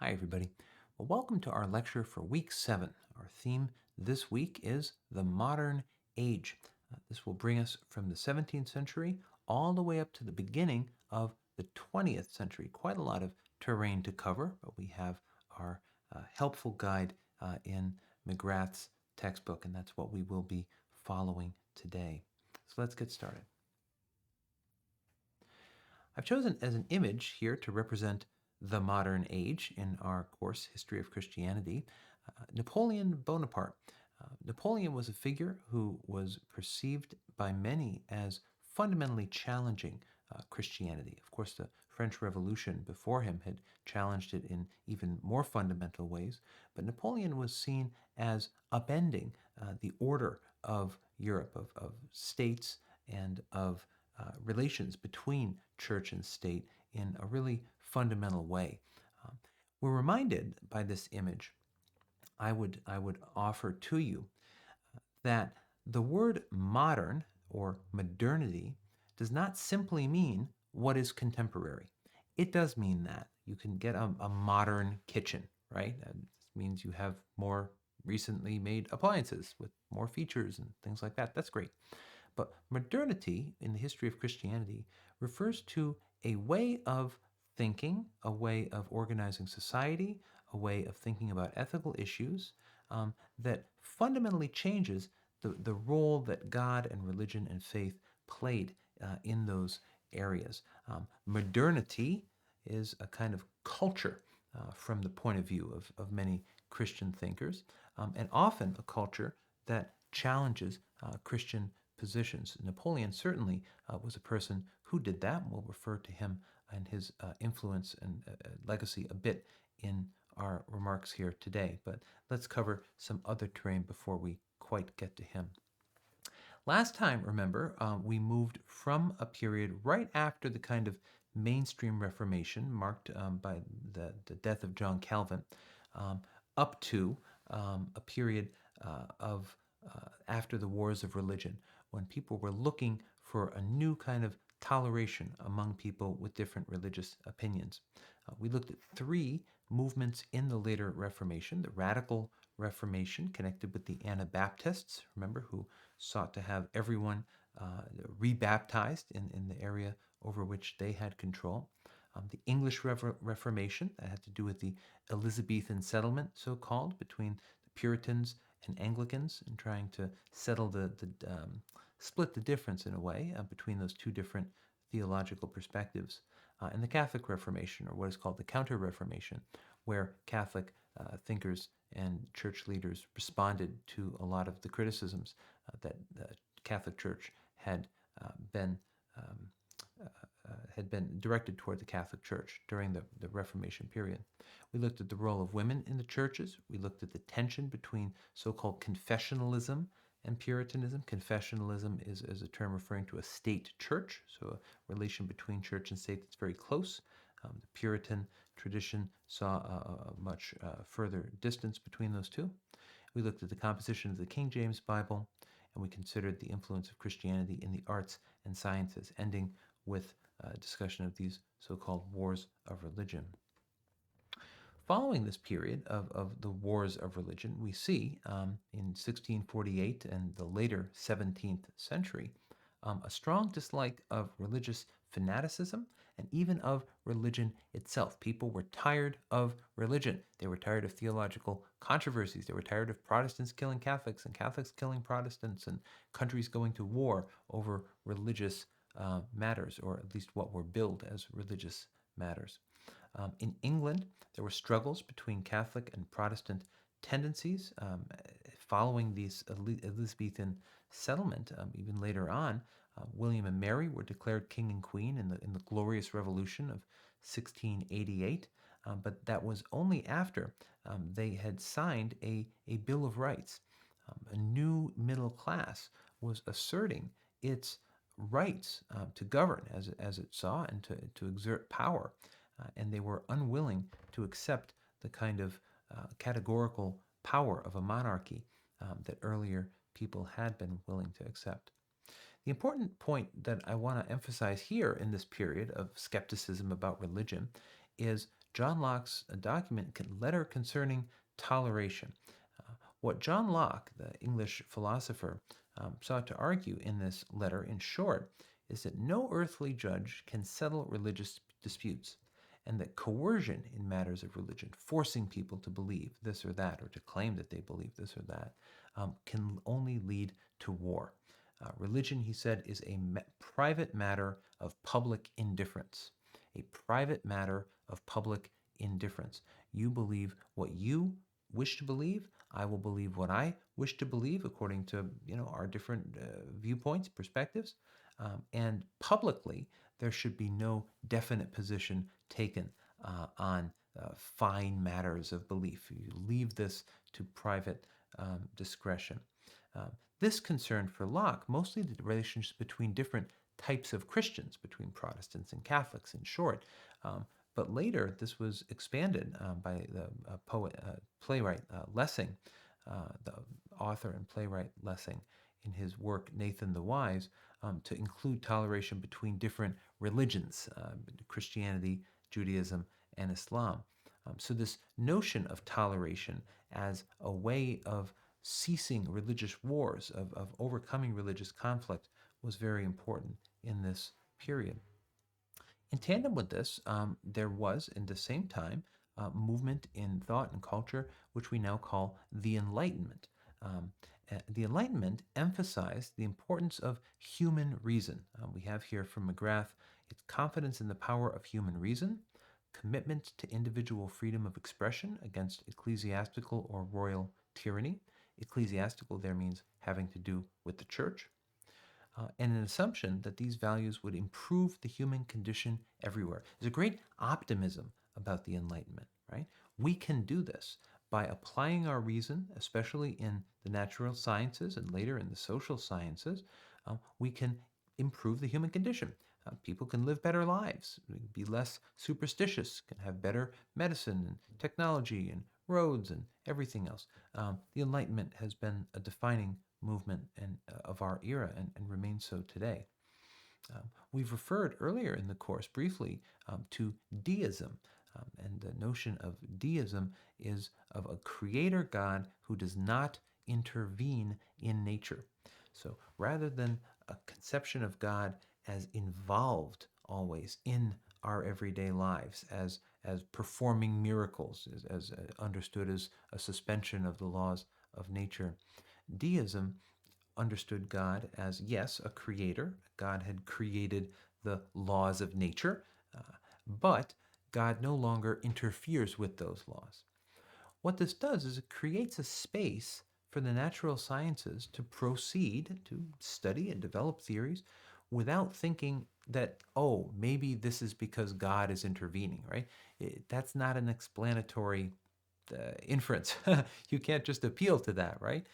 Hi, everybody. Well, welcome to our lecture for week 7. Our theme this week is the modern age. This will bring us from the 17th century all the way up to the beginning of the 20th century. Quite a lot of terrain to cover, but we have our helpful guide in McGrath's textbook, and that's what we will be following today. So let's get started. I've chosen as an image here to represent the modern age in our course, History of Christianity, Napoleon Bonaparte. Napoleon was a figure who was perceived by many as fundamentally challenging Christianity. Of course, the French Revolution before him had challenged it in even more fundamental ways, but Napoleon was seen as upending the order of Europe, of states and of relations between church and state in a really fundamental way. Um, we're reminded by this image. I would offer to you that the word modern or modernity does not simply mean what is contemporary. It does mean that. You can get a modern kitchen, right? That means you have more recently made appliances with more features and things like that. That's great. But modernity in the history of Christianity refers to a way of thinking, a way of organizing society, a way of thinking about ethical issues that fundamentally changes the role that God and religion and faith played in those areas. Modernity is a kind of culture from the point of view of many Christian thinkers, and often a culture that challenges Christian positions. Napoleon certainly was a person who did that, and we'll refer to him and his influence and legacy a bit in our remarks here today. But let's cover some other terrain before we quite get to him. Last time, remember, we moved from a period right after the kind of mainstream Reformation marked by the death of John Calvin up to a period of after the wars of religion, when people were looking for a new kind of toleration among people with different religious opinions. We looked at 3 movements in the later Reformation: the Radical Reformation, connected with the Anabaptists, remember, who sought to have everyone rebaptized in the area over which they had control. The English Reformation, that had to do with the Elizabethan settlement, so called, between the Puritans and Anglicans, and trying to settle split the difference in a way between those 2 different theological perspectives. And the Catholic Reformation, or what is called the Counter Reformation, where Catholic thinkers and church leaders responded to a lot of the criticisms that the Catholic Church been um, had been directed toward the Catholic Church during the Reformation period. We looked at the role of women in the churches. We looked at the tension between so-called confessionalism and Puritanism. Confessionalism is a term referring to a state church, so a relation between church and state that's very close. The Puritan tradition saw a much further distance between those two. We looked at the composition of the King James Bible, and we considered the influence of Christianity in the arts and sciences, ending with a discussion of these so-called wars of religion. Following this period of the wars of religion, we see in 1648 and the later 17th century a strong dislike of religious fanaticism and even of religion itself. People were tired of religion. They were tired of theological controversies. They were tired of Protestants killing Catholics and Catholics killing Protestants and countries going to war over religious matters, or at least what were billed as religious matters. In England, there were struggles between Catholic and Protestant tendencies following these Elizabethan settlement. Even later on, William and Mary were declared king and queen in the Glorious Revolution of 1688, but that was only after they had signed a Bill of Rights. A new middle class was asserting its rights to govern as it saw and to exert power. And they were unwilling to accept the kind of categorical power of a monarchy that earlier people had been willing to accept. The important point that I want to emphasize here in this period of skepticism about religion is John Locke's letter concerning toleration. What John Locke, the English philosopher, sought to argue in this letter, in short, is that no earthly judge can settle religious disputes, and that coercion in matters of religion, forcing people to believe this or that, or to claim that they believe this or that, can only lead to war. Religion, he said, is a private matter of public indifference. A private matter of public indifference. You believe what you wish to believe. I will believe what I wish to believe according to our different viewpoints, perspectives, and publicly there should be no definite position taken on fine matters of belief. You leave this to private discretion. This concerned for Locke mostly the relationships between different types of Christians, between Protestants and Catholics, in short. But later, this was expanded by the playwright Lessing, the author and playwright Lessing, in his work Nathan the Wise, to include toleration between different religions, Christianity, Judaism, and Islam. So this notion of toleration as a way of ceasing religious wars, of overcoming religious conflict, was very important in this period. In tandem with this, there was, in the same time, movement in thought and culture, which we now call the Enlightenment. The Enlightenment emphasized the importance of human reason. We have here from McGrath, its confidence in the power of human reason, commitment to individual freedom of expression against ecclesiastical or royal tyranny. Ecclesiastical there means having to do with the church. And an assumption that these values would improve the human condition everywhere. There's a great optimism about the Enlightenment, right? We can do this by applying our reason, especially in the natural sciences and later in the social sciences. We can improve the human condition. People can live better lives, be less superstitious, can have better medicine and technology and roads and everything else. The Enlightenment has been a defining movement of our era and remains so today. We've referred earlier in the course briefly to deism, and the notion of deism is of a creator God who does not intervene in nature. So rather than a conception of God as involved always in our everyday lives, as performing miracles, as understood as a suspension of the laws of nature, deism understood God as, yes, a creator. God had created the laws of nature, but God no longer interferes with those laws. What this does is it creates a space for the natural sciences to proceed to study and develop theories without thinking that, oh, maybe this is because God is intervening, right? That's not an explanatory inference. You can't just appeal to that, right?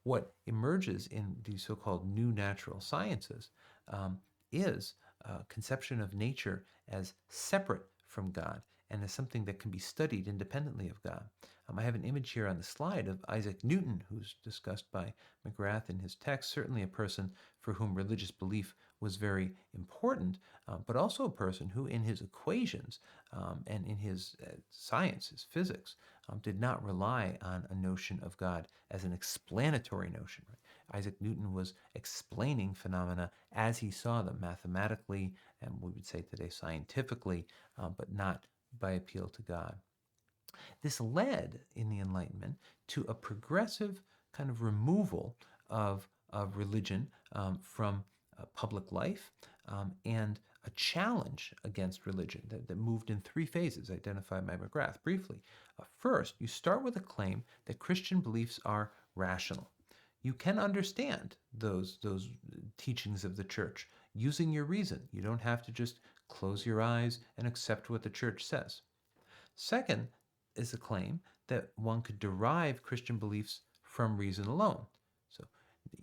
What emerges in these so-called new natural sciences is a conception of nature as separate from God and as something that can be studied independently of God. I have an image here on the slide of Isaac Newton, who's discussed by McGrath in his text, certainly a person for whom religious belief was very important, but also a person who in his equations and in his science, his physics, did not rely on a notion of God as an explanatory notion. Right? Isaac Newton was explaining phenomena as he saw them mathematically, and we would say today scientifically, but not by appeal to God. This led in the Enlightenment to a progressive kind of removal of religion from public life and a challenge against religion that moved in three phases identified by McGrath briefly. First, you start with a claim that Christian beliefs are rational. You can understand those teachings of the church using your reason. You don't have to just close your eyes and accept what the church says. Second is a claim that one could derive Christian beliefs from reason alone. So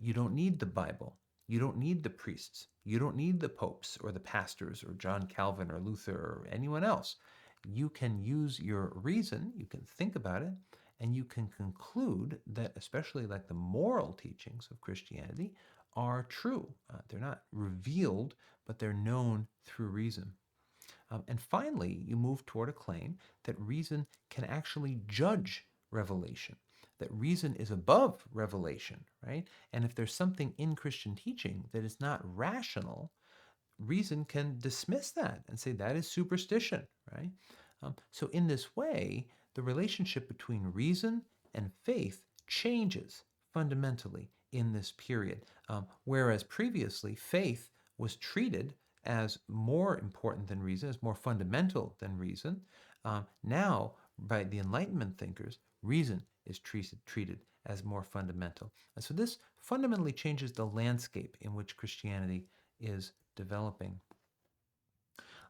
you don't need the Bible. You don't need the priests. You don't need the popes or the pastors or John Calvin or Luther or anyone else. You can use your reason, you can think about it, and you can conclude that, especially like the moral teachings of Christianity, are true. They're not revealed, but they're known through reason. And finally, you move toward a claim that reason can actually judge revelation, that reason is above revelation, right? And if there's something in Christian teaching that is not rational, reason can dismiss that and say that is superstition, right? So, in this way, the relationship between reason and faith changes fundamentally in this period. Whereas previously, faith was treated as more important than reason, as more fundamental than reason. Now, by the Enlightenment thinkers, reason is treated as more fundamental. And so this fundamentally changes the landscape in which Christianity is developing.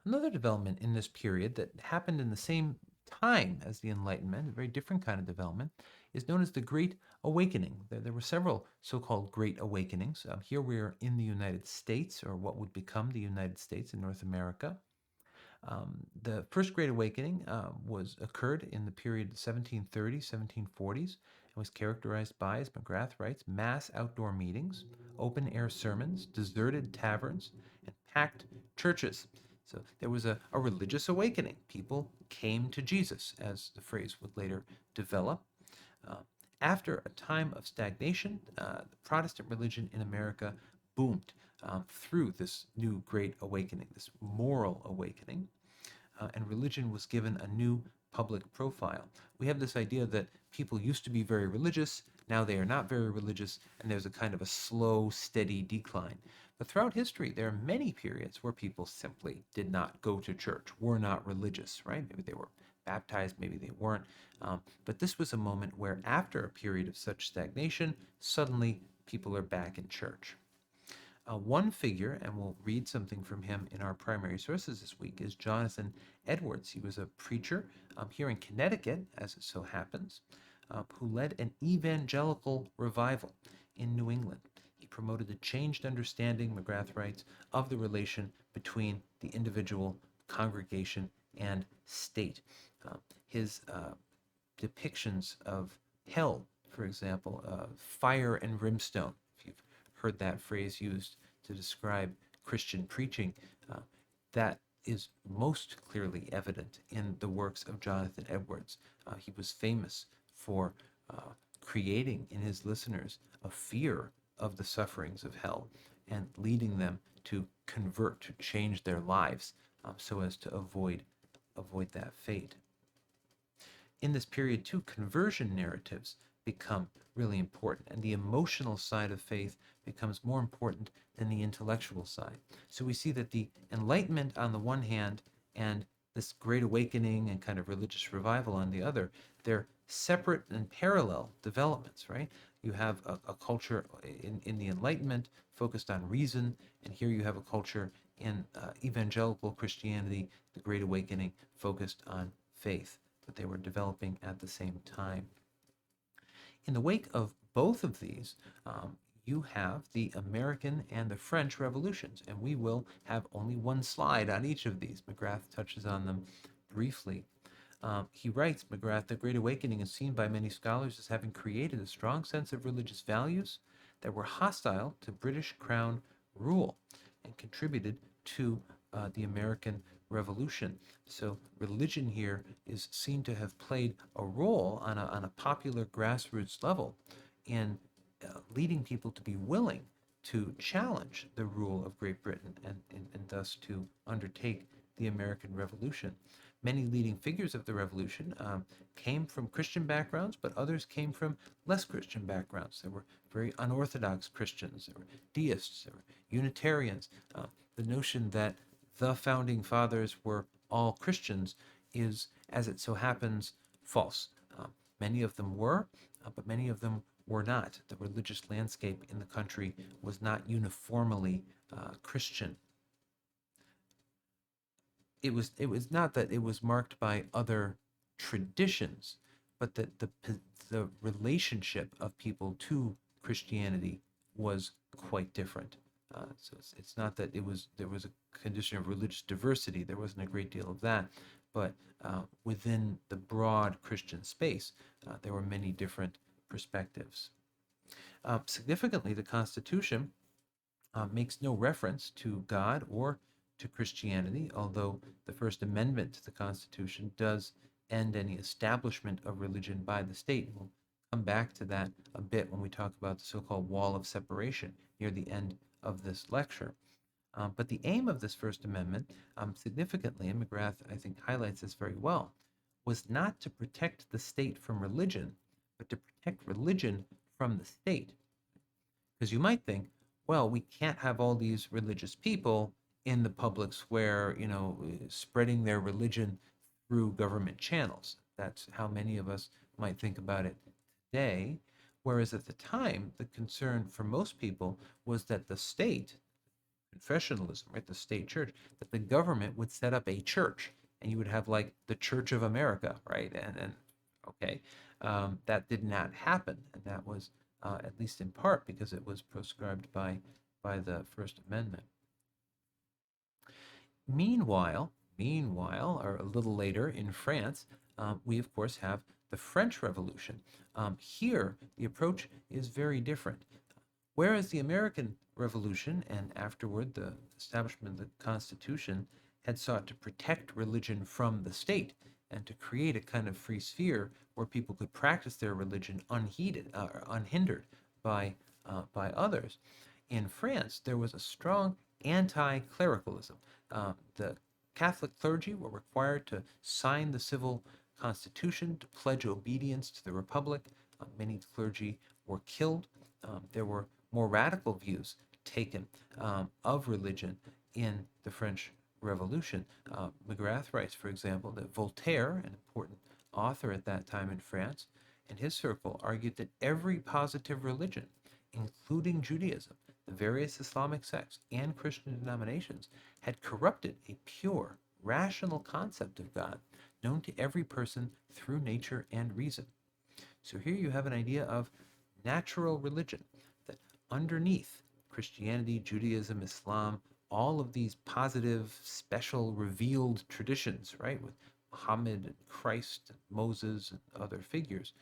Another development in this period that happened in the same time as the Enlightenment, a very different kind of development, is known as the Great Awakening. There were several so-called Great Awakenings. Here we are in the United States, or what would become the United States in North America. The First Great Awakening occurred in the period 1730s, 1740s, and was characterized by, as McGrath writes, mass outdoor meetings, open-air sermons, deserted taverns, and packed churches. So there was a religious awakening. People came to Jesus, as the phrase would later develop. Uh, After a time of stagnation, the Protestant religion in America boomed through this new great awakening, this moral awakening, and religion was given a new public profile. We have this idea that people used to be very religious, now they are not very religious, and there's a kind of a slow, steady decline. But throughout history, there are many periods where people simply did not go to church, were not religious, right? Maybe they were baptized, maybe they weren't. But this was a moment where, after a period of such stagnation, suddenly people are back in church. One figure, and we'll read something from him in our primary sources this week, is Jonathan Edwards. He was a preacher here in Connecticut, as it so happens, who led an evangelical revival in New England. He promoted a changed understanding, McGrath writes, of the relation between the individual, congregation, and state. His depictions of hell, for example, fire and brimstone, if you've heard that phrase used to describe Christian preaching, that is most clearly evident in the works of Jonathan Edwards. He was famous for creating in his listeners a fear of the sufferings of hell and leading them to convert, to change their lives so as to avoid that fate. In this period, too, conversion narratives become really important, and the emotional side of faith becomes more important than the intellectual side. So we see that the Enlightenment on the one hand and this Great Awakening and kind of religious revival on the other, they're separate and parallel developments, right? You have a culture in the Enlightenment focused on reason, and here you have a culture in evangelical Christianity, the Great Awakening, focused on faith, that they were developing at the same time. In the wake of both of these, you have the American and the French revolutions, and we will have only one slide on each of these. McGrath touches on them briefly. He writes, McGrath, the Great Awakening is seen by many scholars as having created a strong sense of religious values that were hostile to British Crown rule and contributed to the American Revolution. So religion here is seen to have played a role on a popular grassroots level in leading people to be willing to challenge the rule of Great Britain and thus to undertake the American Revolution. Many leading figures of the Revolution came from Christian backgrounds, but others came from less Christian backgrounds. There were very unorthodox Christians, there were deists, there were Unitarians. The notion that the founding fathers were all Christians is, as it so happens, false. Many of them were, but many of them were not. The religious landscape in the country was not uniformly Christian. It was not that it was marked by other traditions, but that the relationship of people to Christianity was quite different. So it's not that there was a condition of religious diversity. There wasn't a great deal of that, but within the broad Christian space, there were many different perspectives. Significantly, the Constitution makes no reference to God or to Christianity, although the First Amendment to the Constitution does end any establishment of religion by the state. We'll come back to that a bit when we talk about the so-called wall of separation near the end of this lecture. But the aim of this First Amendment, significantly, and McGrath, I think, highlights this very well, was not to protect the state from religion, but to protect religion from the state. Because you might think, well, we can't have all these religious people in the public square, spreading their religion through government channels. That's how many of us might think about it today. Whereas at the time, the concern for most people was that the state, confessionalism, right, the state church, that the government would set up a church, and you would have like the Church of America, right? And okay, that did not happen, and that was at least in part because it was proscribed by the First Amendment. Meanwhile, or a little later in France, we of course have the French Revolution. Here, the approach is very different. Whereas the American Revolution and afterward the establishment of the Constitution had sought to protect religion from the state and to create a kind of free sphere where people could practice their religion unhindered by others. In France, there was a strong anti-clericalism. The Catholic clergy were required to sign the civil constitution to pledge obedience to the republic. Many clergy were killed. There were more radical views taken of religion in the French Revolution. McGrath writes, for example, that Voltaire, an important author at that time in France, and his circle argued that every positive religion, including Judaism, the various Islamic sects, and Christian denominations, had corrupted a pure, rational concept of God, known to every person through nature and reason. So here you have an idea of natural religion, that underneath Christianity, Judaism, Islam, all of these positive, special, revealed traditions, right, with Muhammad and Christ and Moses and other figures,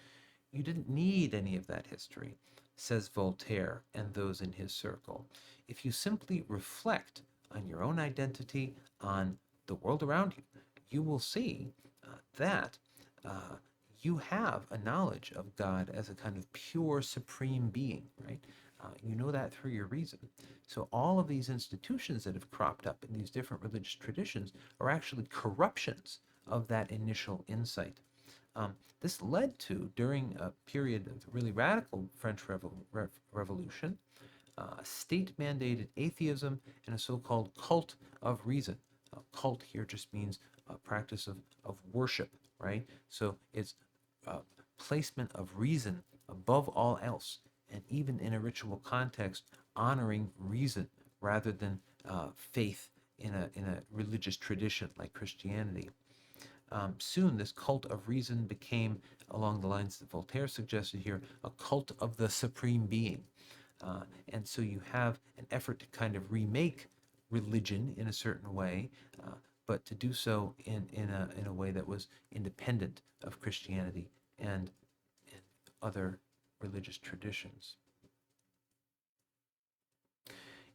you didn't need any of that history, says Voltaire and those in his circle. If you simply reflect on your own identity, on the world around you, you will see that you have a knowledge of God as a kind of pure, supreme being, right? You know that through your reason. So all of these institutions that have cropped up in these different religious traditions are actually corruptions of that initial insight. This led to, during a period of really radical French Revolution, state-mandated atheism and a so-called cult of reason. Cult here just means a practice of worship, right? So it's placement of reason above all else, and even in a ritual context, honoring reason rather than faith in a religious tradition like Christianity. Soon, this cult of reason became, along the lines that Voltaire suggested here, a cult of the supreme being. And so you have an effort to kind of remake religion in a certain way, but to do so in a way that was independent of Christianity and other religious traditions.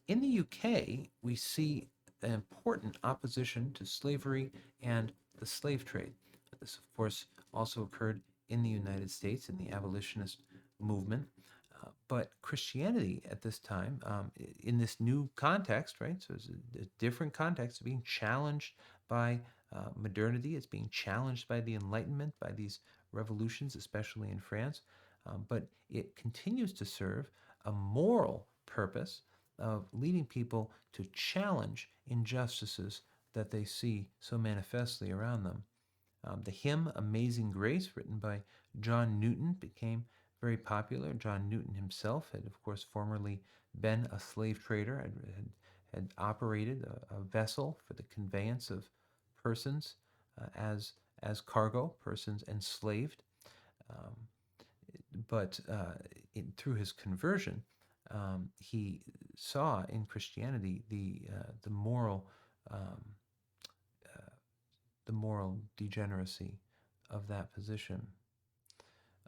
In the UK, we see an important opposition to slavery and the slave trade. This, of course, also occurred in the United States in the abolitionist movement. But Christianity at this time, in this new context, right? So it's a different context, being challenged by modernity. It's being challenged by the Enlightenment, by these revolutions, especially in France. But it continues to serve a moral purpose of leading people to challenge injustices that they see so manifestly around them. The hymn Amazing Grace, written by John Newton, became very popular. John Newton himself had, of course, formerly been a slave trader, had operated a vessel for the conveyance of persons as cargo, persons enslaved. But through his conversion, he saw in Christianity the moral degeneracy of that position.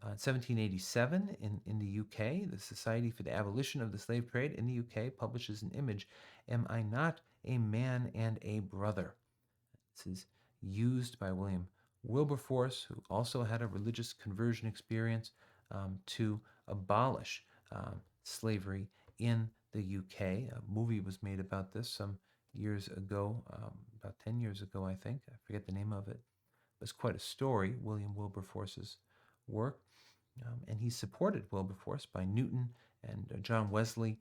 1787, in the UK, the Society for the Abolition of the Slave Trade in the UK publishes an image, "Am I not a man and a brother. This is used by William Wilberforce, who also had a religious conversion experience, to abolish slavery in the UK. A movie was made about this some years ago, about 10 years ago, I think. I forget the name of it. It was quite a story, William Wilberforce's work. And he supported Wilberforce by Newton and John Wesley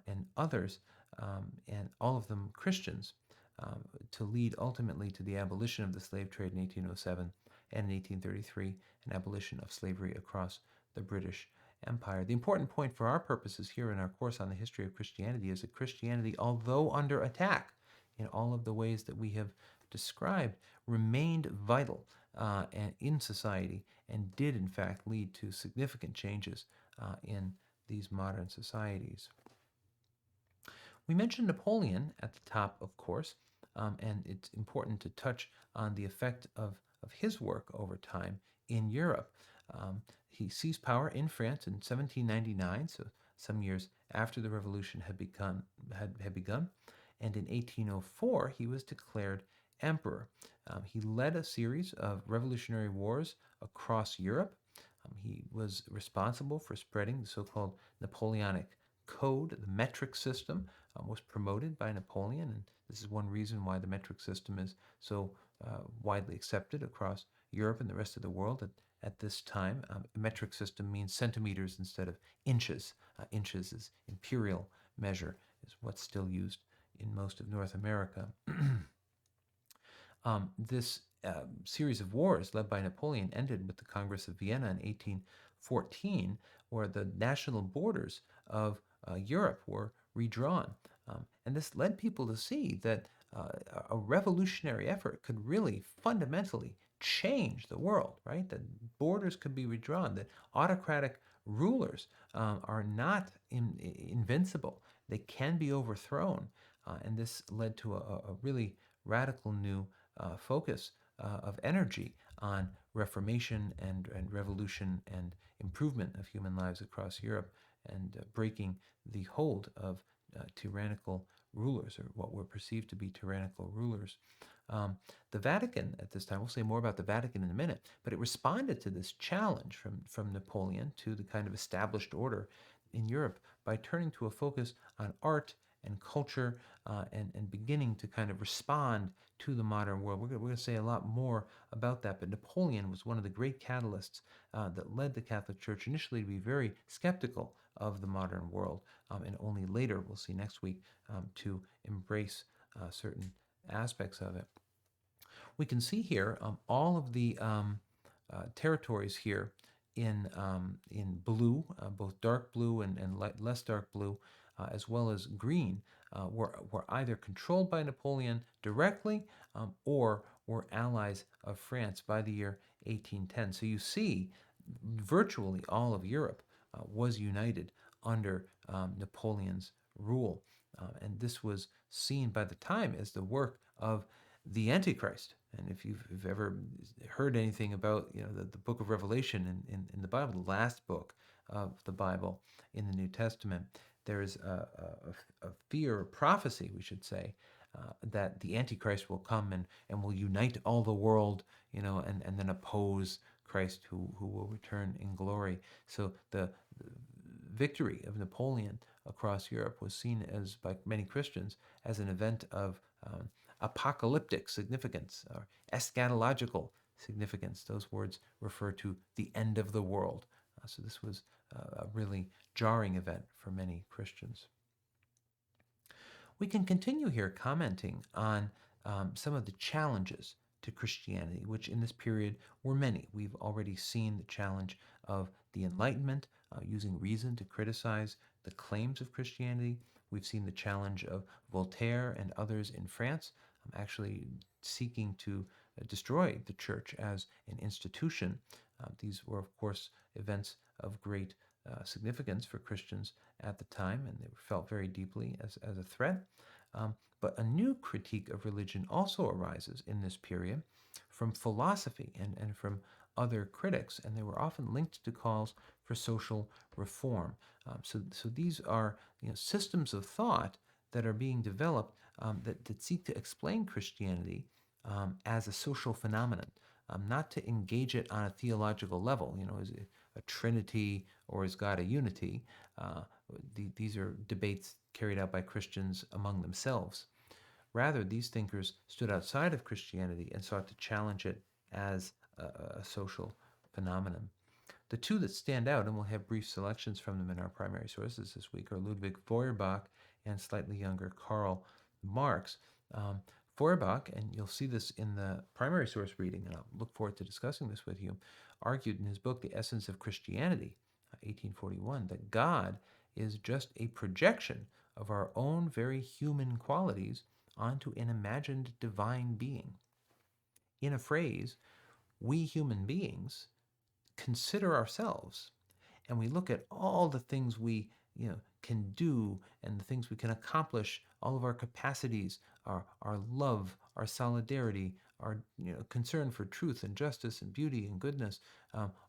and others, and all of them Christians, to lead ultimately to the abolition of the slave trade in 1807 and in 1833, an abolition of slavery across the British Empire. The important point for our purposes here in our course on the history of Christianity is that Christianity, although under attack in all of the ways that we have described, remained vital and in society, and did in fact lead to significant changes in these modern societies. We mentioned Napoleon at the top, of course, and it's important to touch on the effect of his work over time in Europe. He seized power in France in 1799, so some years after the revolution had begun, and in 1804 he was declared emperor. He led a series of revolutionary wars across Europe. He was responsible for spreading the so-called Napoleonic Code. The metric system was promoted by Napoleon, and this is one reason why the metric system is so widely accepted across Europe and the rest of the world at this time. A metric system means centimeters instead of inches. Inches is imperial measure, is what's still used in most of North America. This series of wars led by Napoleon ended with the Congress of Vienna in 1814, where the national borders of Europe were redrawn. And this led people to see that a revolutionary effort could really fundamentally change the world, right? That borders could be redrawn, that autocratic rulers are not invincible. They can be overthrown. And this led to a really radical new focus of energy on reformation and revolution and improvement of human lives across Europe, and breaking the hold of tyrannical rulers, or what were perceived to be tyrannical rulers. The Vatican at this time, we'll say more about the Vatican in a minute, but it responded to this challenge from Napoleon to the kind of established order in Europe by turning to a focus on art and culture, and beginning to kind of respond to the modern world. We're going to say a lot more about that, but Napoleon was one of the great catalysts that led the Catholic Church initially to be very skeptical of the modern world, and only later, we'll see next week, to embrace certain aspects of it. We can see here all of the territories here in blue, both dark blue and less dark blue, as well as green, were either controlled by Napoleon directly, or were allies of France by the year 1810. So you see, virtually all of Europe was united under Napoleon's rule. And this was seen by the time as the work of the Antichrist. And if you've ever heard anything about the book of Revelation in the Bible, the last book of the Bible in the New Testament, there is a fear, or prophecy, we should say, that the Antichrist will come and will unite all the world, and then oppose Christ, who will return in glory. So the victory of Napoleon across Europe was seen as, by many Christians, as an event of apocalyptic significance, or eschatological significance. Those words refer to the end of the world. So this was a really jarring event for many Christians. We can continue here commenting on some of the challenges to Christianity, which in this period were many. We've already seen the challenge of the Enlightenment, using reason to criticize the claims of Christianity. We've seen the challenge of Voltaire and others in France, actually seeking to destroy the church as an institution. These were, of course, events of great significance for Christians at the time, and they were felt very deeply as a threat. But a new critique of religion also arises in this period from philosophy and from other critics, and they were often linked to calls for social reform. So these are systems of thought that are being developed that seek to explain Christianity as a social phenomenon, not to engage it on a theological level. Is it a trinity or is God a unity? Uh, these are debates carried out by Christians among themselves. Rather, these thinkers stood outside of Christianity and sought to challenge it as a social phenomenon. The two that stand out, and we'll have brief selections from them in our primary sources this week, are Ludwig Feuerbach and slightly younger Karl Marx. Feuerbach, and you'll see this in the primary source reading, and I'll look forward to discussing this with you, argued in his book, The Essence of Christianity, 1841, that God is just a projection of our own very human qualities onto an imagined divine being. In a phrase, we human beings consider ourselves and we look at all the things we can do and the things we can accomplish, all of our capacities, our love, our solidarity, our concern for truth and justice and beauty and goodness,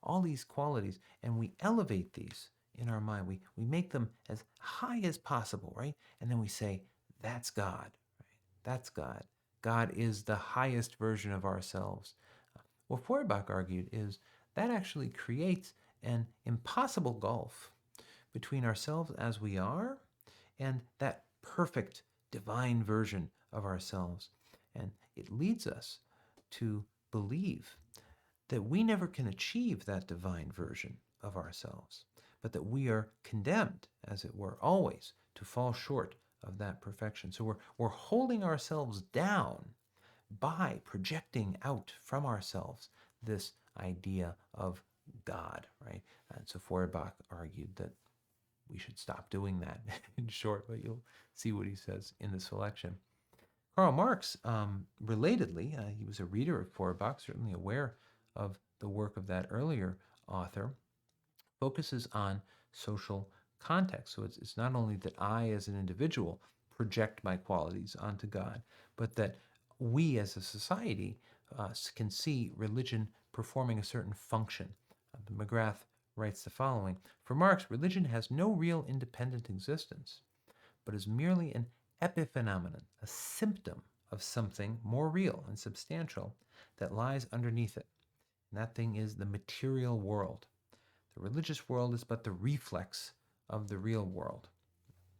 all these qualities, and we elevate these in our mind. We make them as high as possible, right? And then we say, that's God, right? That's God. God is the highest version of ourselves. What Feuerbach argued is that actually creates an impossible gulf between ourselves as we are and that perfect divine version of ourselves. And it leads us to believe that we never can achieve that divine version of ourselves, but that we are condemned, as it were, always to fall short of that perfection. So we're holding ourselves down by projecting out from ourselves this idea of God, right? And so Feuerbach argued that we should stop doing that, in short, but you'll see what he says in the selection. Karl Marx, relatedly, he was a reader of Feuerbach, certainly aware of the work of that earlier author, focuses on social context. So it's not only that I, as an individual, project my qualities onto God, but that we as a society can see religion performing a certain function. McGrath writes the following: For Marx, religion has no real independent existence, but is merely an epiphenomenon, a symptom of something more real and substantial that lies underneath it. And that thing is the material world. The religious world is but the reflex of the real world.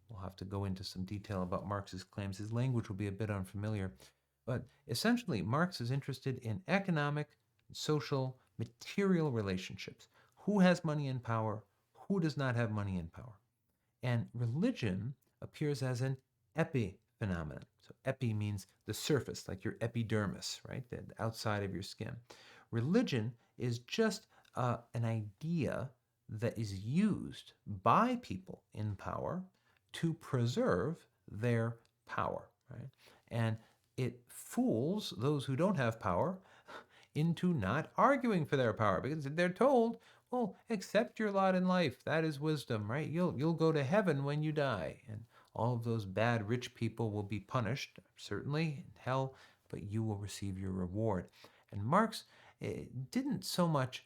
We'll have to go into some detail about Marx's claims. His language will be a bit unfamiliar. But essentially, Marx is interested in economic, social, material relationships. Who has money and power? Who does not have money and power? And religion appears as an epiphenomenon. So epi means the surface, like your epidermis, right? The outside of your skin. Religion is just an idea that is used by people in power to preserve their power, right? And it fools those who don't have power into not arguing for their power, because they're told, well, accept your lot in life. That is wisdom, right? You'll go to heaven when you die, and all of those bad rich people will be punished, certainly in hell, but you will receive your reward. And Marx didn't so much.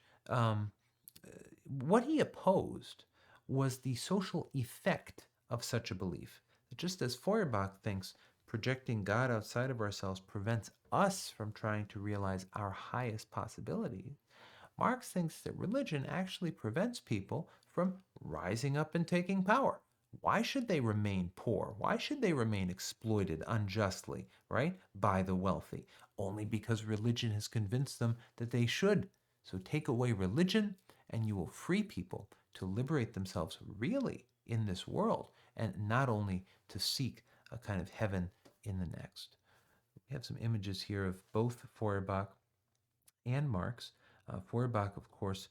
What he opposed was the social effect of such a belief. Just as Feuerbach thinks projecting God outside of ourselves prevents us from trying to realize our highest possibilities, Marx thinks that religion actually prevents people from rising up and taking power. Why should they remain poor? Why should they remain exploited unjustly, right, by the wealthy? Only because religion has convinced them that they should. So take away religion, and you will free people to liberate themselves really in this world, and not only to seek a kind of heaven in the next. We have some images here of both Feuerbach and Marx. Feuerbach, of course,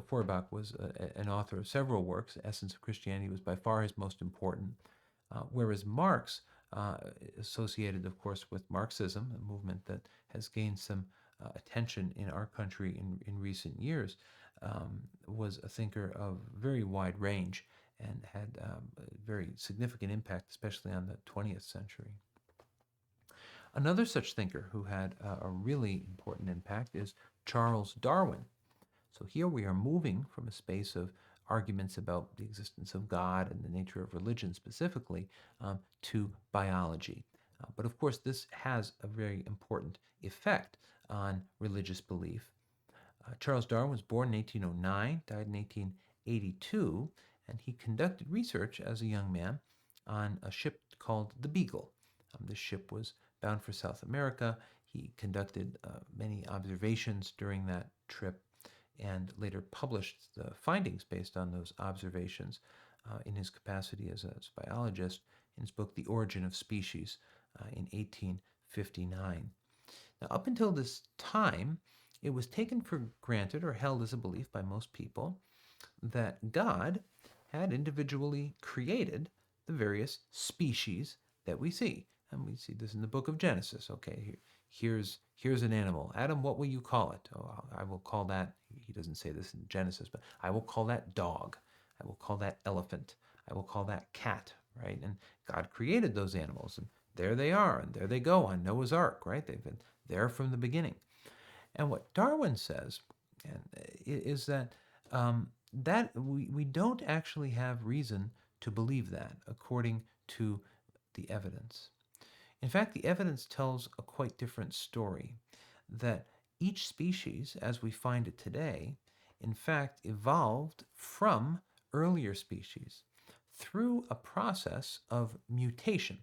Feuerbach was an author of several works. Essence of Christianity was by far his most important, whereas Marx, associated, of course, with Marxism, a movement that has gained some attention in our country in recent years, was a thinker of very wide range and had a very significant impact, especially on the 20th century. Another such thinker who had a really important impact is Charles Darwin. So here we are moving from a space of arguments about the existence of God and the nature of religion specifically to biology. But of course, this has a very important effect on religious belief. Charles Darwin was born in 1809, died in 1882, and he conducted research as a young man on a ship called the Beagle. The ship was bound for South America. He conducted many observations during that trip and later published the findings based on those observations in his capacity as a biologist in his book, The Origin of Species, in 1859. Now, up until this time, it was taken for granted or held as a belief by most people that God had individually created the various species that we see. And we see this in the book of Genesis. Okay, here's an animal. Adam, what will you call it? Oh, I will call that, he doesn't say this in Genesis, but I will call that dog. I will call that elephant. I will call that cat, right? And God created those animals, and there they are, and there they go on Noah's Ark, right? They've been there from the beginning. And what Darwin says is that that we don't actually have reason to believe that according to the evidence. In fact, the evidence tells a quite different story, that each species, as we find it today, in fact, evolved from earlier species through a process of mutation.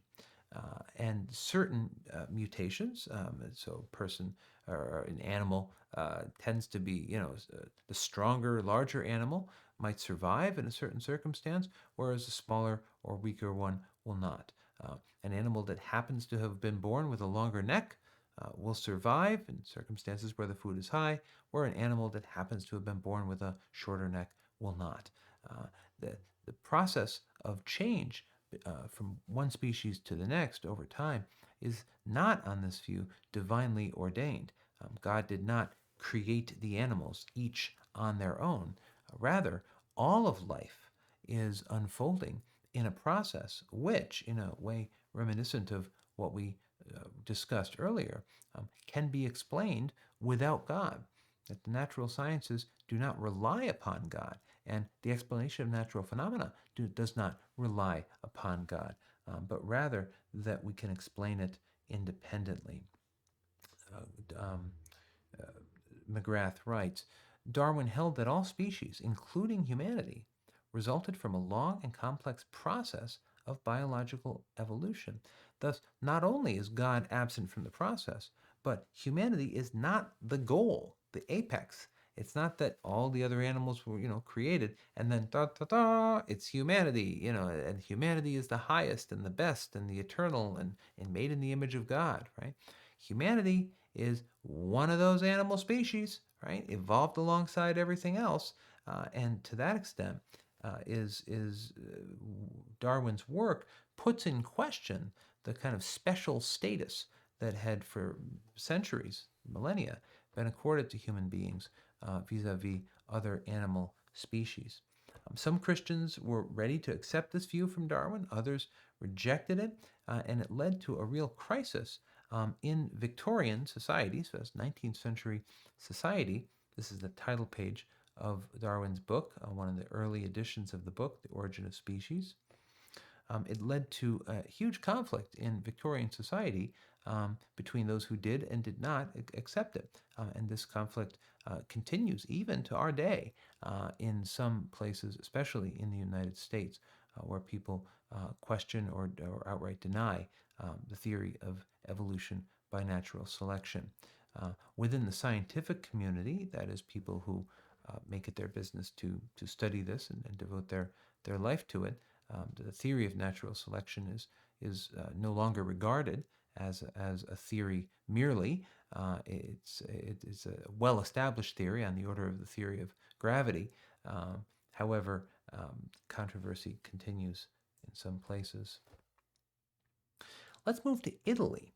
And certain mutations, so a person or an animal tends to be, the stronger, larger animal might survive in a certain circumstance, whereas a smaller or weaker one will not. An animal that happens to have been born with a longer neck will survive in circumstances where the food is high, where an animal that happens to have been born with a shorter neck will not. The process of change from one species to the next over time is not, on this view, divinely ordained. God did not create the animals each on their own. Rather, all of life is unfolding in a process which, in a way reminiscent of what we discussed earlier, can be explained without God. That the natural sciences do not rely upon God, and the explanation of natural phenomena does not rely upon God, but rather that we can explain it independently. McGrath writes, Darwin held that all species, including humanity, resulted from a long and complex process of biological evolution. Thus, not only is God absent from the process, but humanity is not the goal, the apex. It's not that all the other animals were, created and then it's humanity, and humanity is the highest and the best and the eternal and made in the image of God, right? Humanity is one of those animal species, right? Evolved alongside everything else, and to that extent, Darwin's work puts in question the kind of special status that had for centuries, millennia, been accorded to human beings vis-a-vis other animal species. Some Christians were ready to accept this view from Darwin, others rejected it, and it led to a real crisis in Victorian society, so that's 19th century society. This is the title page of Darwin's book, one of the early editions of the book, The Origin of Species. It led to a huge conflict in Victorian society between those who did and did not accept it. And this conflict continues even to our day in some places, especially in the United States, where people question or outright deny the theory of evolution by natural selection. Within the scientific community, that is, people who make it their business to study this and devote their life to it, the theory of natural selection is no longer regarded as a theory merely. It's a well-established theory on the order of the theory of gravity. However, controversy continues in some places. Let's move to Italy.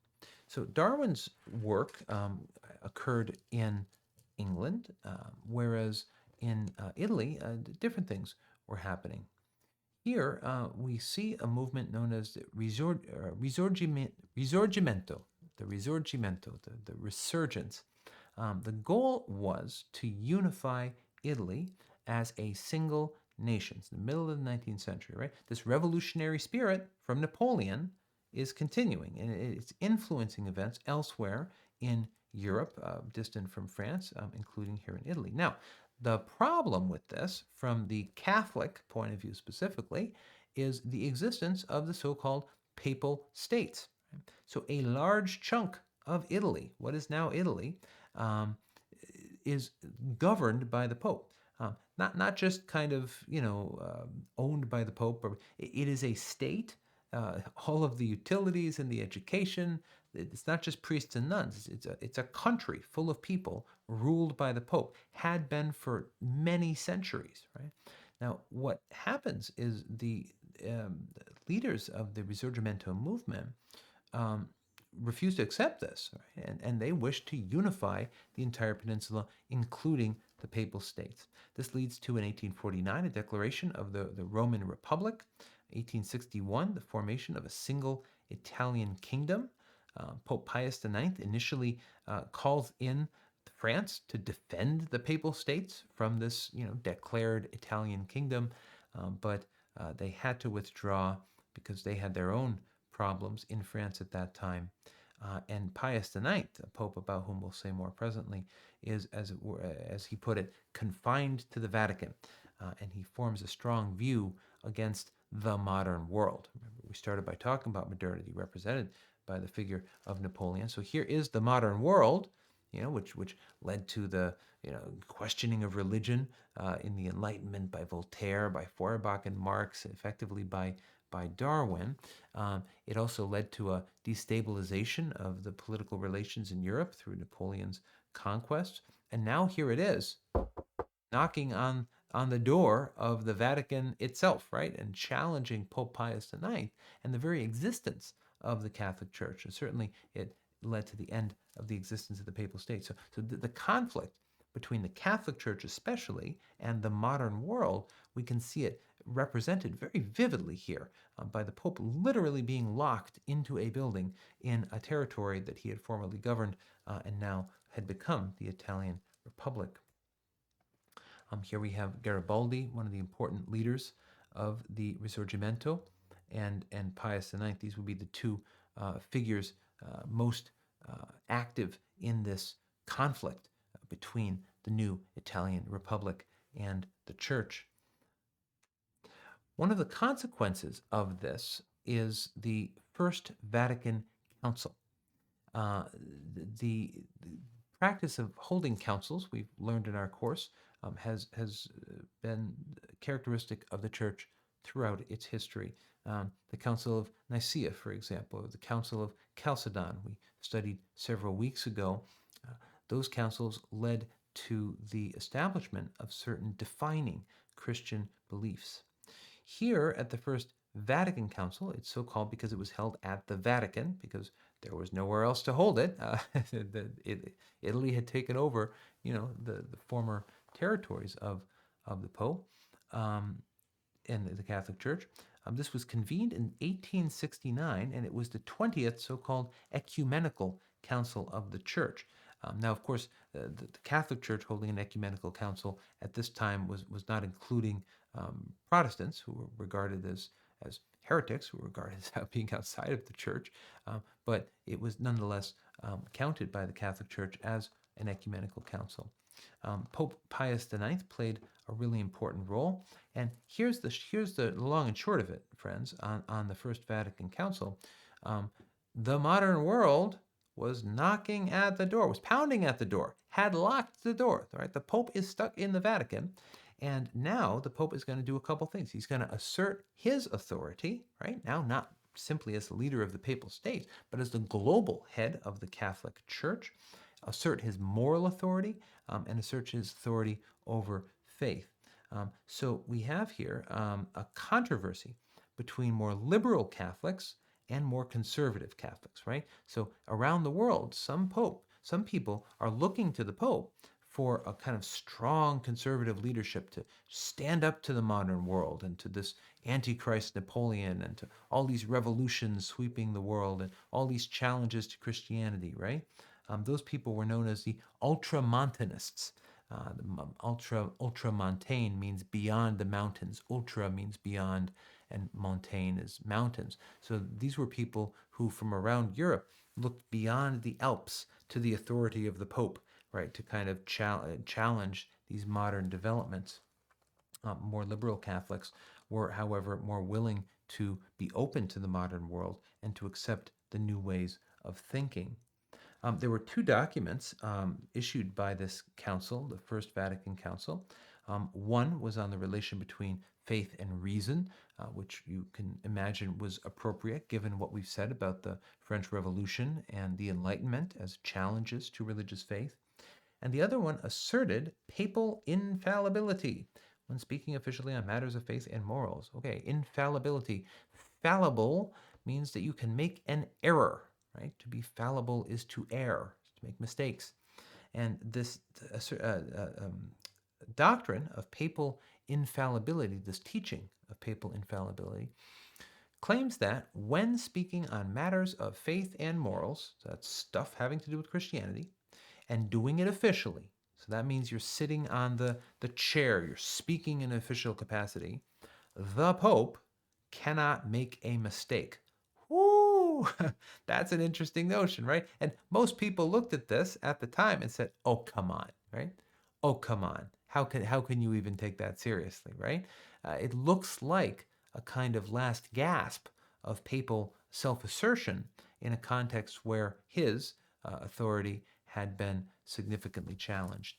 So Darwin's work occurred in England, whereas in Italy, different things were happening. Here we see a movement known as the Risorgimento, the resurgence. The goal was to unify Italy as a single nation. It's the middle of the 19th century, right? This revolutionary spirit from Napoleon is continuing, and it's influencing events elsewhere in Europe, distant from France, including here in Italy. Now, the problem with this, from the Catholic point of view specifically, is the existence of the so-called papal states. So a large chunk of Italy, what is now Italy, um, is governed by the Pope. Not just kind of owned by the Pope, but it is a state. All of the utilities and the education. It's not just priests and nuns. It's a country full of people ruled by the Pope. Had been for many centuries. Right now, what happens is the leaders of the Risorgimento movement um, refused to accept this, right? And they wished to unify the entire peninsula, including the Papal States. This leads to, in 1849, a declaration of the Roman Republic. 1861, the formation of a single Italian kingdom. Pope Pius IX initially calls in France to defend the Papal States from this, declared Italian kingdom, but they had to withdraw because they had their own problems in France at that time. And Pius IX, a pope about whom we'll say more presently, is, as he put it, confined to the Vatican, and he forms a strong view against the modern world. Remember, we started by talking about modernity, represented by the figure of Napoleon. So here is the modern world, which led to the questioning of religion in the Enlightenment by Voltaire, by Feuerbach and Marx, effectively by Darwin. It also led to a destabilization of the political relations in Europe through Napoleon's conquest. And now here it is, knocking on the door of the Vatican itself, right? And challenging Pope Pius IX and the very existence of the Catholic Church. And certainly it led to the end of the existence of the Papal State. So the conflict between the Catholic Church especially and the modern world, we can see it represented very vividly here by the Pope literally being locked into a building in a territory that he had formerly governed and now had become the Italian Republic. Here we have Garibaldi, one of the important leaders of the Risorgimento, and Pius IX. These would be the two figures most active in this conflict between the new Italian Republic and the Church. One of the consequences of this is the First Vatican Council. The practice of holding councils, we've learned in our course, has been characteristic of the Church throughout its history. The Council of Nicaea, for example, or the Council of Chalcedon, we studied several weeks ago. Those councils led to the establishment of certain defining Christian beliefs. Here at the First Vatican Council, it's so called because it was held at the Vatican, because there was nowhere else to hold it. Italy had taken over, the former territories of the Pope and the Catholic Church. This was convened in 1869, and it was the 20th so-called ecumenical council of the Church. Now, of course, the Catholic Church holding an ecumenical council at this time was not including Protestants, who were regarded as heretics, who were regarded as being outside of the Church, but it was nonetheless counted by the Catholic Church as an ecumenical council. Pope Pius IX played a really important role, and here's the long and short of it, friends. On the First Vatican Council, the modern world was knocking at the door, was pounding at the door, had locked the door. Right, the Pope is stuck in the Vatican, and now the Pope is going to do a couple things. He's going to assert his authority, right now, not simply as the leader of the Papal States, but as the global head of the Catholic Church, assert his moral authority, and assert his authority over faith. So we have here a controversy between more liberal Catholics and more conservative Catholics, right? So around the world, some people are looking to the Pope for a kind of strong conservative leadership to stand up to the modern world and to this Antichrist Napoleon and to all these revolutions sweeping the world and all these challenges to Christianity, right? Those people were known as the ultramontanists. Ultramontane means beyond the mountains. Ultra means beyond, and Montaigne as mountains. So these were people who, from around Europe, looked beyond the Alps to the authority of the Pope, right, to kind of challenge these modern developments. More liberal Catholics were, however, more willing to be open to the modern world and to accept the new ways of thinking. There were two documents issued by this council, the First Vatican Council. One was on the relation between faith and reason, which you can imagine was appropriate given what we've said about the French Revolution and the Enlightenment as challenges to religious faith. And the other one asserted papal infallibility when speaking officially on matters of faith and morals. Okay, infallibility. Fallible means that you can make an error, right? To be fallible is to err, to make mistakes. And this doctrine of papal infallibility, this teaching of papal infallibility, claims that when speaking on matters of faith and morals, so that's stuff having to do with Christianity, and doing it officially, so that means you're sitting on the chair, you're speaking in an official capacity, the Pope cannot make a mistake. Woo! That's an interesting notion, right? And most people looked at this at the time and said, "Oh, come on," right? "Oh, come on. How can you even take that seriously," right? It looks like a kind of last gasp of papal self-assertion in a context where his authority had been significantly challenged.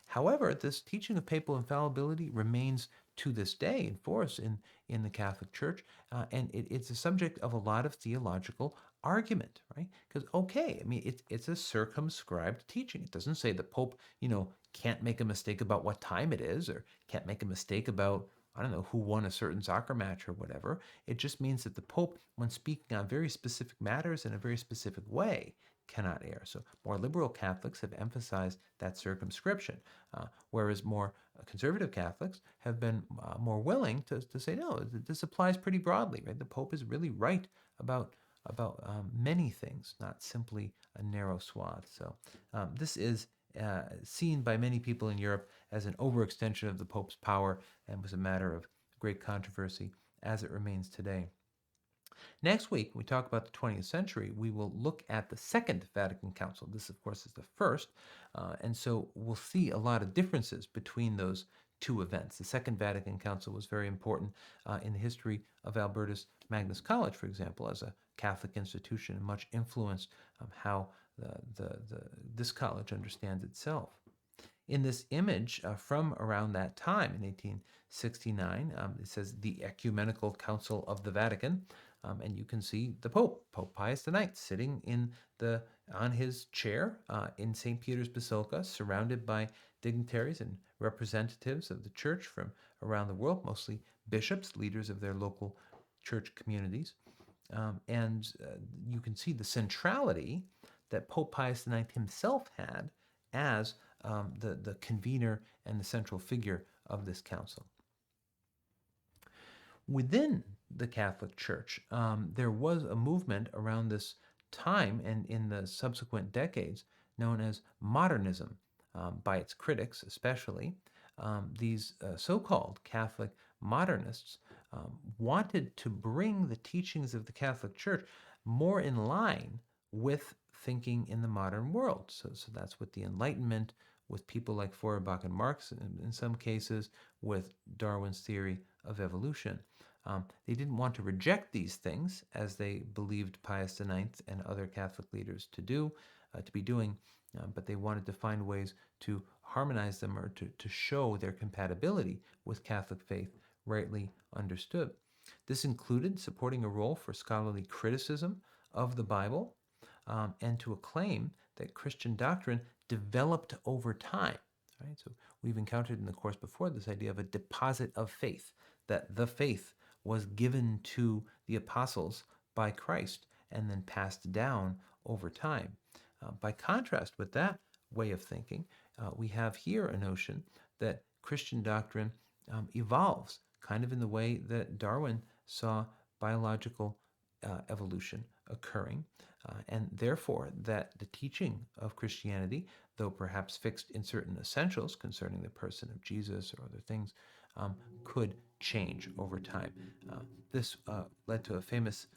However, this teaching of papal infallibility remains to this day in force in the Catholic Church, and it's a subject of a lot of theological argument, right? Because, okay, I mean, it's a circumscribed teaching. It doesn't say the Pope, can't make a mistake about what time it is, or can't make a mistake about, I don't know, who won a certain soccer match or whatever. It just means that the Pope, when speaking on very specific matters in a very specific way, cannot err. So more liberal Catholics have emphasized that circumscription, whereas more conservative Catholics have been more willing to say, no, this applies pretty broadly, right? The Pope is really right about many things, not simply a narrow swath. So this is seen by many people in Europe as an overextension of the Pope's power and was a matter of great controversy as it remains today. Next week, when we talk about the 20th century, we will look at the Second Vatican Council. This, of course, is the first, and so we'll see a lot of differences between those two events. The Second Vatican Council was very important in the history of Alberta's Magnus College, for example, as a Catholic institution, and much influenced how this college understands itself. In this image from around that time, in 1869, it says the Ecumenical Council of the Vatican, and you can see the Pope Pius IX, sitting on his chair in St. Peter's Basilica, surrounded by dignitaries and representatives of the Church from around the world, mostly bishops, leaders of their local church communities. And you can see the centrality that Pope Pius IX himself had as the convener and the central figure of this council. Within the Catholic Church, there was a movement around this time and in the subsequent decades known as modernism, by its critics especially. These so-called Catholic modernists wanted to bring the teachings of the Catholic Church more in line with thinking in the modern world. So that's with the Enlightenment, with people like Feuerbach and Marx, in some cases with Darwin's theory of evolution. They didn't want to reject these things, as they believed Pius IX and other Catholic leaders to be doing, but they wanted to find ways to harmonize them or to show their compatibility with Catholic faith rightly understood. This included supporting a role for scholarly criticism of the Bible, and to acclaim that Christian doctrine developed over time. Right? So we've encountered in the course before this idea of a deposit of faith, that the faith was given to the apostles by Christ and then passed down over time. By contrast with that way of thinking, we have here a notion that Christian doctrine evolves, kind of in the way that Darwin saw biological evolution occurring, and therefore that the teaching of Christianity, though perhaps fixed in certain essentials concerning the person of Jesus or other things, could change over time. This led to a famous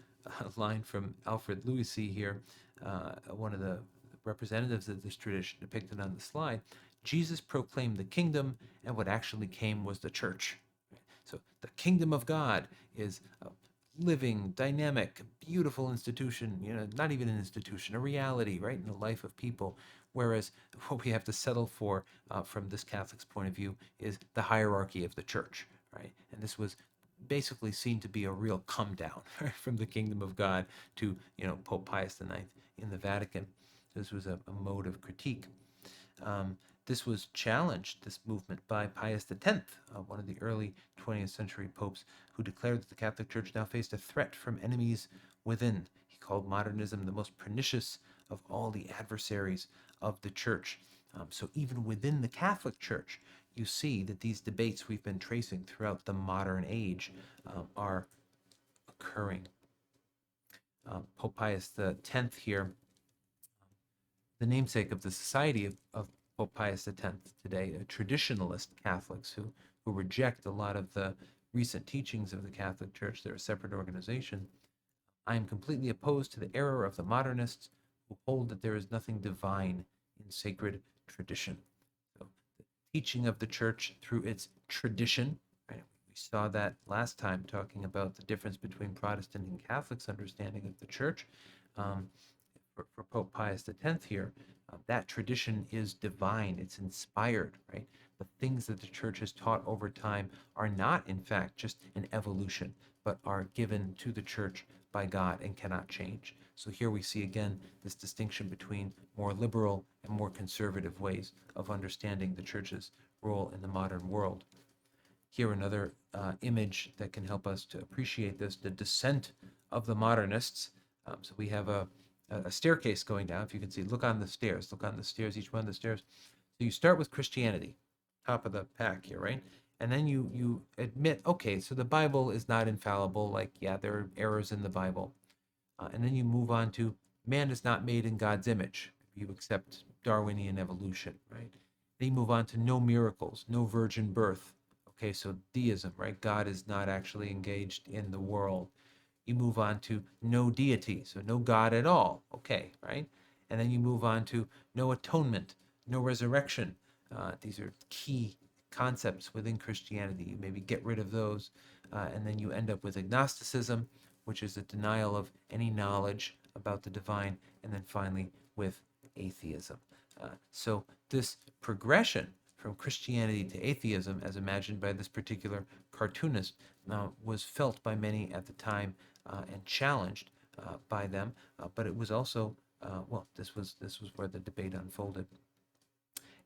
line from Alfred Louisy here, one of the representatives of this tradition depicted on the slide. Jesus proclaimed the kingdom, and what actually came was the church. So the kingdom of God is a living, dynamic, beautiful institution, not even an institution, a reality, right, in the life of people. Whereas what we have to settle for from this Catholic's point of view is the hierarchy of the church, right? And this was basically seen to be a real come down, right, from the kingdom of God to, Pope Pius IX in the Vatican. This was a mode of critique. This was challenged, this movement, by Pius X, one of the early 20th century popes, who declared that the Catholic Church now faced a threat from enemies within. He called modernism the most pernicious of all the adversaries of the Church. So even within the Catholic Church, you see that these debates we've been tracing throughout the modern age are occurring. Pope Pius X here, the namesake of the Society of Pope Pius X today, traditionalist Catholics who reject a lot of the recent teachings of the Catholic Church. They're a separate organization. I am completely opposed to the error of the modernists who hold that there is nothing divine in sacred tradition. So the teaching of the Church through its tradition, right? We saw that last time talking about the difference between Protestant and Catholic's understanding of the Church. For Pope Pius X here, that tradition is divine, it's inspired, right? The things that the church has taught over time are not, in fact, just an evolution, but are given to the church by God and cannot change. So here we see again this distinction between more liberal and more conservative ways of understanding the church's role in the modern world. Here another image that can help us to appreciate this, the descent of the modernists. So we have a staircase going down. If you can see, look on the stairs, each one of the stairs. So you start with Christianity, top of the pack here, right? And then you admit, okay, so the Bible is not infallible. Like, yeah, there are errors in the Bible. And then you move on to man is not made in God's image. You accept Darwinian evolution, right? Then you move on to no miracles, no virgin birth. Okay, so deism, right? God is not actually engaged in the world. You move on to no deity, so no God at all. Okay, right? And then you move on to no atonement, no resurrection. These are key concepts within Christianity. You maybe get rid of those, and then you end up with agnosticism, which is a denial of any knowledge about the divine, and then finally with atheism. So this progression from Christianity to atheism, as imagined by this particular cartoonist, was felt by many at the time and challenged by them, but it was also this was where the debate unfolded.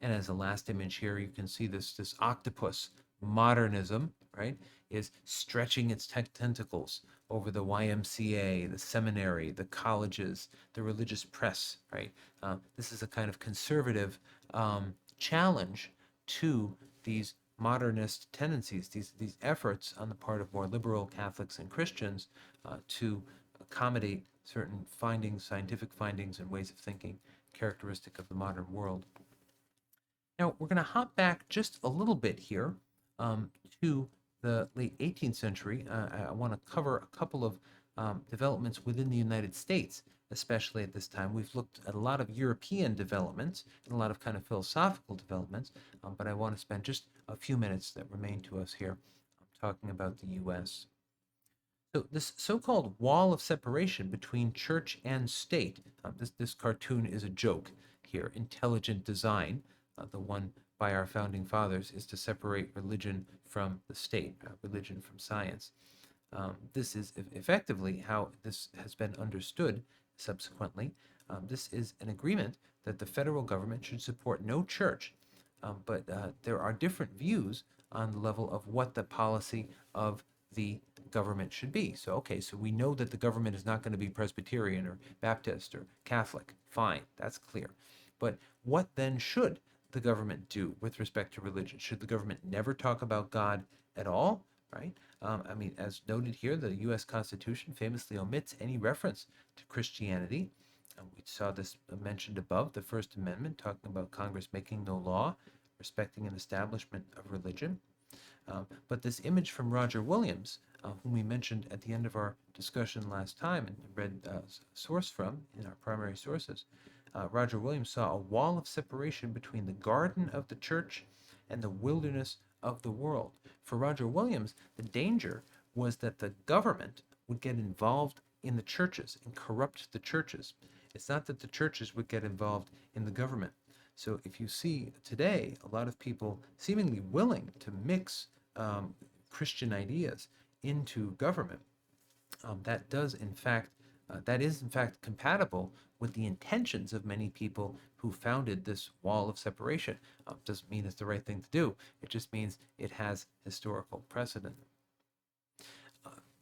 And as a last image here, you can see this octopus. Modernism, right, is stretching its tentacles over the YMCA, the seminary, the colleges, the religious press, right? This is a kind of conservative challenge to these modernist tendencies, these efforts on the part of more liberal Catholics and Christians to accommodate certain findings, scientific findings, and ways of thinking characteristic of the modern world. Now, we're going to hop back just a little bit here to the late 18th century. I want to cover a couple of developments within the United States, especially at this time. We've looked at a lot of European developments and a lot of kind of philosophical developments, but I want to spend just a few minutes that remain to us here talking about the U.S. So this so-called wall of separation between church and state, this cartoon is a joke here, intelligent design, the one by our founding fathers, is to separate religion from the state, religion from science. This is effectively how this has been understood subsequently. This is an agreement that the federal government should support no church, but there are different views on the level of what the policy of the government should be. So, okay, so we know that the government is not going to be Presbyterian or Baptist or Catholic. Fine, that's clear. But what then should the government do with respect to religion? Should the government never talk about God at all, right? I mean, as noted here, the U.S. Constitution famously omits any reference to Christianity. We saw this mentioned above, the First Amendment, talking about Congress making no law, respecting an establishment of religion. But this image from Roger Williams, whom we mentioned at the end of our discussion last time and read source from in our primary sources, Roger Williams saw a wall of separation between the garden of the church and the wilderness of the world. For Roger Williams, the danger was that the government would get involved in the churches and corrupt the churches. It's not that the churches would get involved in the government. So if you see today a lot of people seemingly willing to mix Christian ideas into government, that is in fact compatible with the intentions of many people who founded this wall of separation. Doesn't mean it's the right thing to do. It just means it has historical precedent.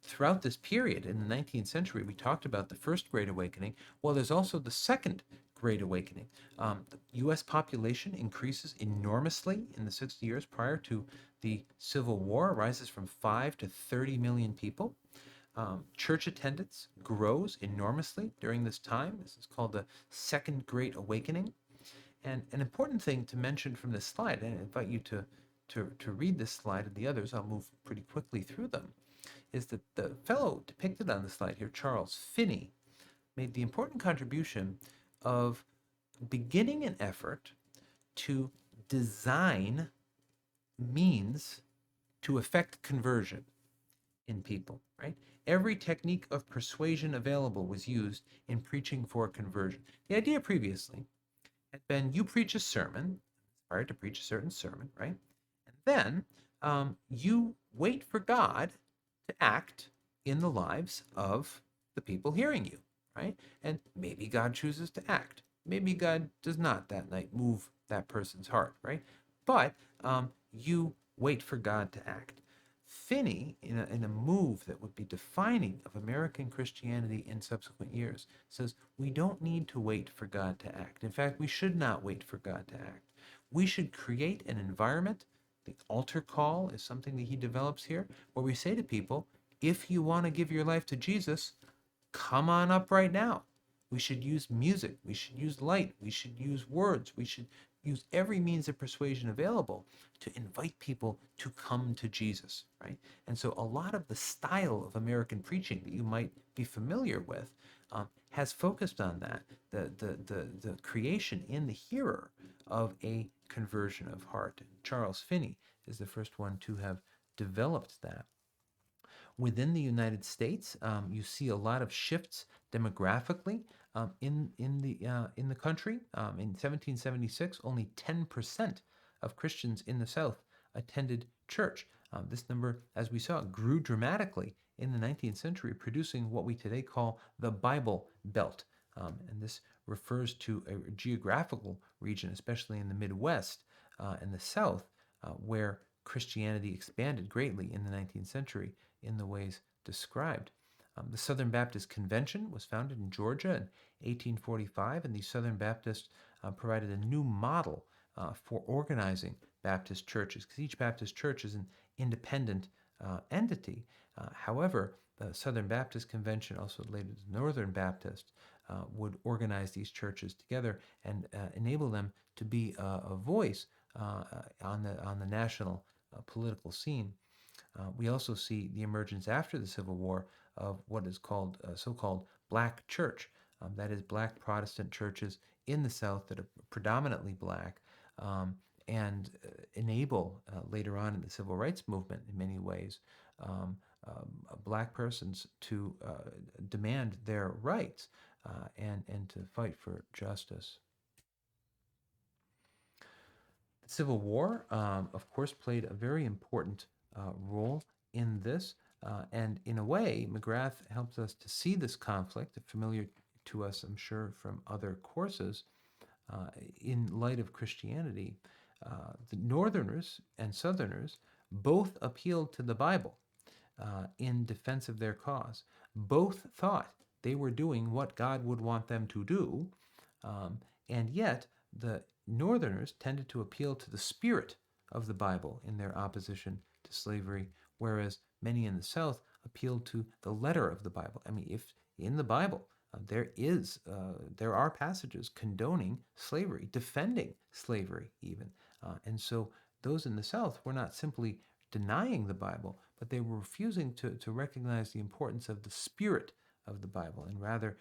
Throughout this period in the 19th century, we talked about the First Great Awakening. Well, there's also the Second Great Awakening. The U.S. population increases enormously in the 60 years prior to the Civil War, rises from 5 to 30 million people. Church attendance grows enormously during this time. This is called the Second Great Awakening. And an important thing to mention from this slide, and I invite you to read this slide and the others, I'll move pretty quickly through them, is that the fellow depicted on the slide here, Charles Finney, made the important contribution of beginning an effort to design means to effect conversion in people, right? Every technique of persuasion available was used in preaching for conversion. The idea previously had been you preach a sermon, required to preach a certain sermon, right? And then you wait for God to act in the lives of the people hearing you, right? And maybe God chooses to act. Maybe God does not that night move that person's heart, right? But you wait for God to act. Finney, in a move that would be defining of American Christianity in subsequent years, says we don't need to wait for God to act. In fact, we should not wait for God to act. We should create an environment. The altar call is something that he develops here, where we say to people, if you want to give your life to Jesus, come on up right now. We should use music. We should use light. We should use words. We should use every means of persuasion available to invite people to come to Jesus, right? And so a lot of the style of American preaching that you might be familiar with has focused on that, the creation in the hearer of a conversion of heart. Charles Finney is the first one to have developed that. Within the United States, you see a lot of shifts demographically in the country. In 1776, only 10% of Christians in the South attended church. This number, as we saw, grew dramatically in the 19th century, producing what we today call the Bible Belt. And this refers to a geographical region, especially in the Midwest and the South, where Christianity expanded greatly in the 19th century in the ways described. The Southern Baptist Convention was founded in Georgia in 1845, and the Southern Baptists provided a new model for organizing Baptist churches, because each Baptist church is an independent entity. However, the Southern Baptist Convention, also later the Northern Baptist, would organize these churches together and enable them to be a voice on the national political scene. We also see the emergence after the Civil War of what is called so-called black church. That is, black Protestant churches in the South that are predominantly black, and enable later on in the Civil Rights Movement in many ways black persons to demand their rights and to fight for justice. The Civil War, of course, played a very important role in this. And in a way, McGrath helps us to see this conflict, familiar to us, I'm sure, from other courses, in light of Christianity. The Northerners and Southerners both appealed to the Bible in defense of their cause. Both thought they were doing what God would want them to do, and yet the Northerners tended to appeal to the spirit of the Bible in their opposition to slavery, whereas many in the South appealed to the letter of the Bible. I mean, if in the Bible there are passages condoning slavery, defending slavery even, and so those in the South were not simply denying the Bible, but they were refusing to recognize the importance of the spirit of the Bible, and rather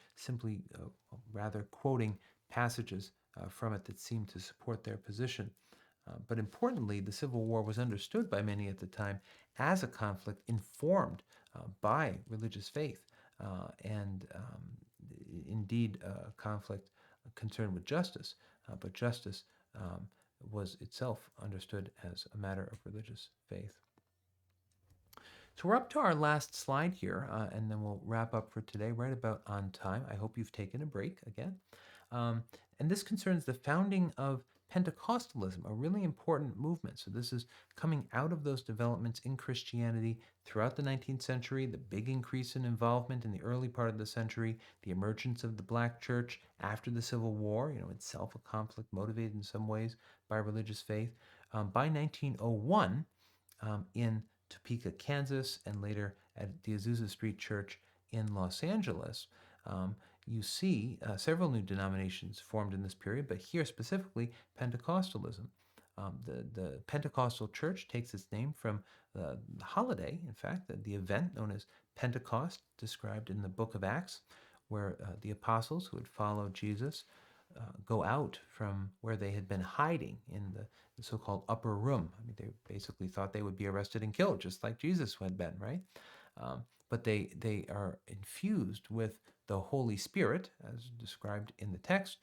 quoting passages from it that seemed to support their position. But importantly, the Civil War was understood by many at the time as a conflict informed by religious faith, and indeed a conflict concerned with justice. But justice was itself understood as a matter of religious faith. So we're up to our last slide here, and then we'll wrap up for today right about on time. I hope you've taken a break again. And this concerns the founding of Pentecostalism, a really important movement. So this is coming out of those developments in Christianity throughout the 19th century, the big increase in involvement in the early part of the century, the emergence of the Black Church after the Civil War, itself a conflict motivated in some ways by religious faith. By 1901, in Topeka, Kansas, and later at the Azusa Street Church in Los Angeles, you see several new denominations formed in this period, but here specifically Pentecostalism. The Pentecostal church takes its name from the holiday, in fact, the event known as Pentecost, described in the book of Acts, where the apostles who had followed Jesus go out from where they had been hiding in the so-called upper room. I mean, they basically thought they would be arrested and killed, just like Jesus had been, right? But they are infused with the Holy Spirit, as described in the text,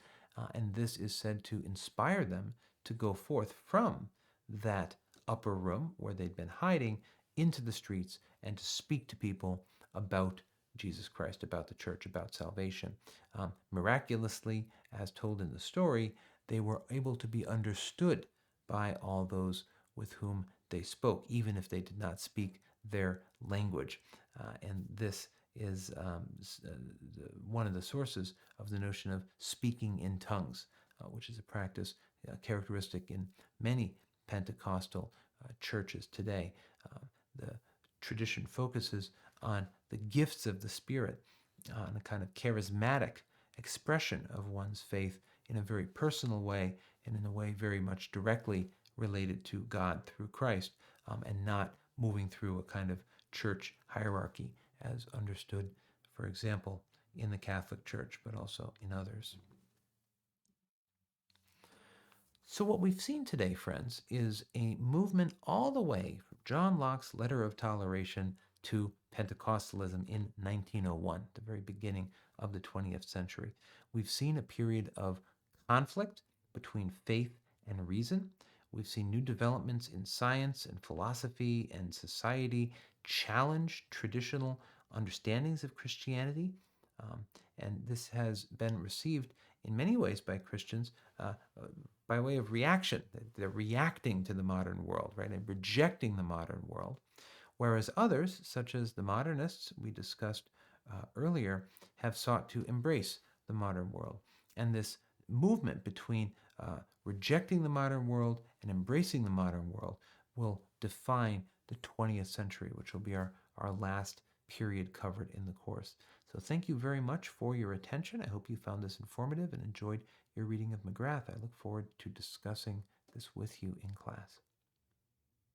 and this is said to inspire them to go forth from that upper room where they'd been hiding into the streets and to speak to people about Jesus Christ, about the church, about salvation. Miraculously, as told in the story, they were able to be understood by all those with whom they spoke, even if they did not speak their language. And this is one of the sources of the notion of speaking in tongues, which is a practice characteristic in many Pentecostal churches today. The tradition focuses on the gifts of the Spirit, on a kind of charismatic expression of one's faith in a very personal way and in a way very much directly related to God through Christ, and not moving through a kind of church hierarchy as understood, for example, in the Catholic Church, but also in others. So what we've seen today, friends, is a movement all the way from John Locke's Letter of Toleration to Pentecostalism in 1901, the very beginning of the 20th century. We've seen a period of conflict between faith and reason. We've seen new developments in science and philosophy and society challenge traditional understandings of Christianity. And this has been received in many ways by Christians by way of reaction. They're reacting to the modern world, right, and rejecting the modern world. Whereas others, such as the modernists we discussed earlier, have sought to embrace the modern world. And this movement between rejecting the modern world and embracing the modern world will define the 20th century, which will be our last period covered in the course. So thank you very much for your attention. I hope you found this informative and enjoyed your reading of McGrath. I look forward to discussing this with you in class.